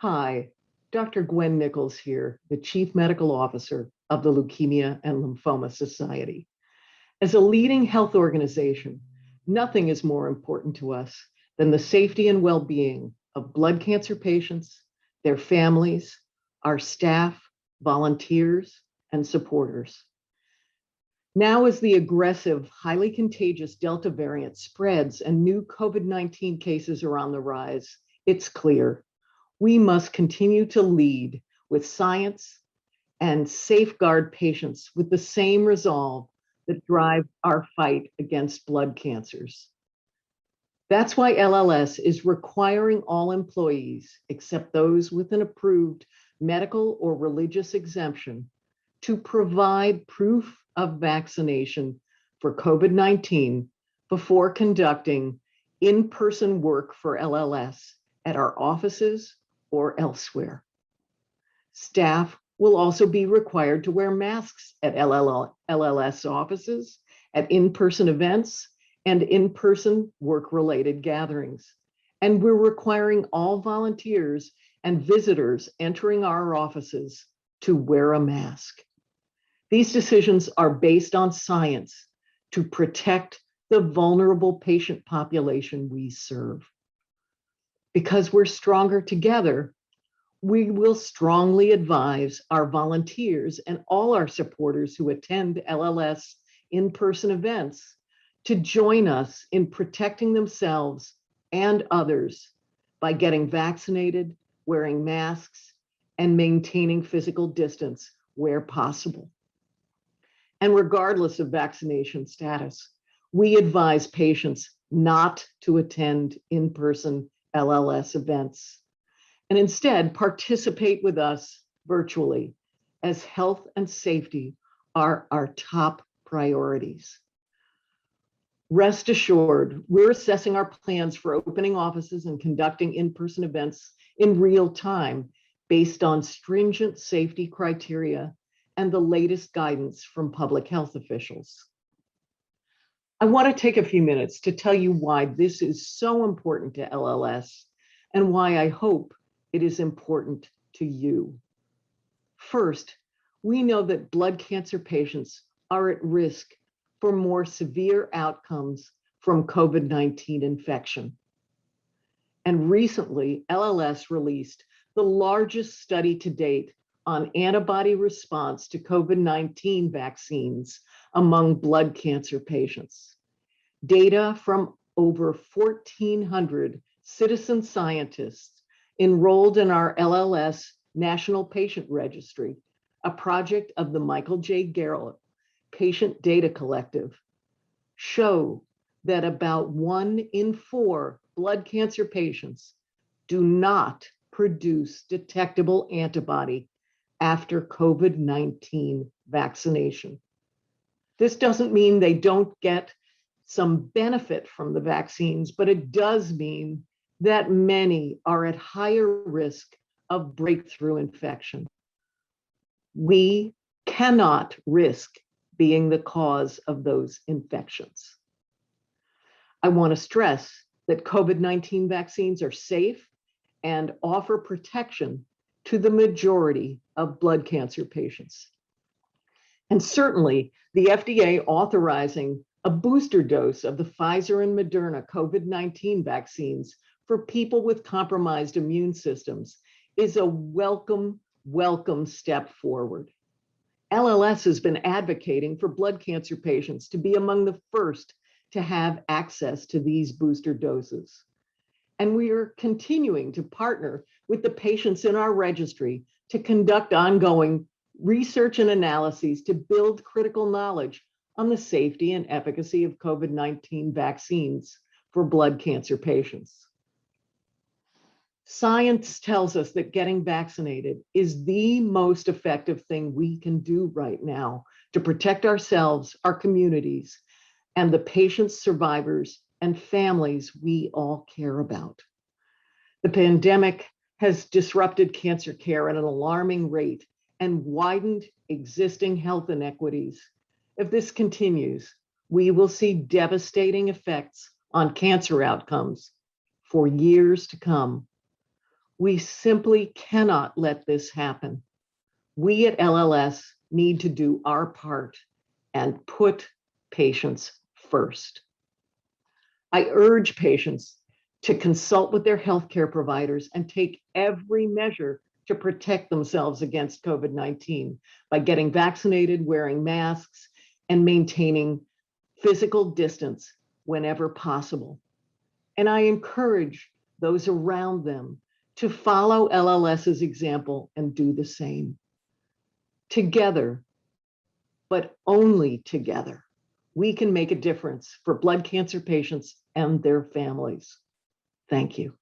Hi, Dr. Gwen Nichols here, the Chief Medical Officer of the Leukemia and Lymphoma Society. As a leading health organization, nothing is more important to us than the safety and well-being of blood cancer patients, their families, our staff, volunteers, and supporters. Now, as the aggressive, highly contagious Delta variant spreads and new COVID-19 cases are on the rise, it's clear we must continue to lead with science and safeguard patients with the same resolve that drive our fight against blood cancers. That's why LLS is requiring all employees, except those with an approved medical or religious exemption, to provide proof of vaccination for COVID-19 before conducting in-person work for LLS at our offices or elsewhere. Staff will also be required to wear masks at LLS offices, at in-person events, and in-person work-related gatherings. And we're requiring all volunteers and visitors entering our offices to wear a mask. These decisions are based on science to protect the vulnerable patient population we serve. Because we're stronger together, we will strongly advise our volunteers and all our supporters who attend LLS in-person events to join us in protecting themselves and others by getting vaccinated, wearing masks, and maintaining physical distance where possible. And regardless of vaccination status, we advise patients not to attend in-person LLS events, and instead participate with us virtually, as health and safety are our top priorities. Rest assured, we're assessing our plans for opening offices and conducting in-person events in real time based on stringent safety criteria and the latest guidance from public health officials. I want to take a few minutes to tell you why this is so important to LLS and why I hope it is important to you. First, we know that blood cancer patients are at risk for more severe outcomes from COVID-19 infection. And recently, LLS released the largest study to date on antibody response to COVID-19 vaccines among blood cancer patients. Data from over 1,400 citizen scientists enrolled in our LLS National Patient Registry, a project of the Michael J. Garrett Patient Data Collective, show that about 1 in 4 blood cancer patients do not produce detectable antibody after COVID-19 vaccination. This doesn't mean they don't get some benefit from the vaccines, but it does mean that many are at higher risk of breakthrough infection. We cannot risk being the cause of those infections. I want to stress that COVID-19 vaccines are safe and offer protection to the majority of blood cancer patients. And certainly, the FDA authorizing a booster dose of the Pfizer and Moderna COVID-19 vaccines for people with compromised immune systems is a welcome step forward. LLS has been advocating for blood cancer patients to be among the first to have access to these booster doses. And we are continuing to partner with the patients in our registry to conduct ongoing research and analyses to build critical knowledge on the safety and efficacy of COVID-19 vaccines for blood cancer patients. Science tells us that getting vaccinated is the most effective thing we can do right now to protect ourselves, our communities, and the patients, survivors, and families we all care about. The pandemic has disrupted cancer care at an alarming rate and widened existing health inequities. If this continues, we will see devastating effects on cancer outcomes for years to come. We simply cannot let this happen. We at LLS need to do our part and put patients first. I urge patients to consult with their healthcare providers and take every measure to protect themselves against COVID-19 by getting vaccinated, wearing masks, and maintaining physical distance whenever possible. And I encourage those around them to follow LLS's example and do the same. Together, but only together, we can make a difference for blood cancer patients and their families. Thank you.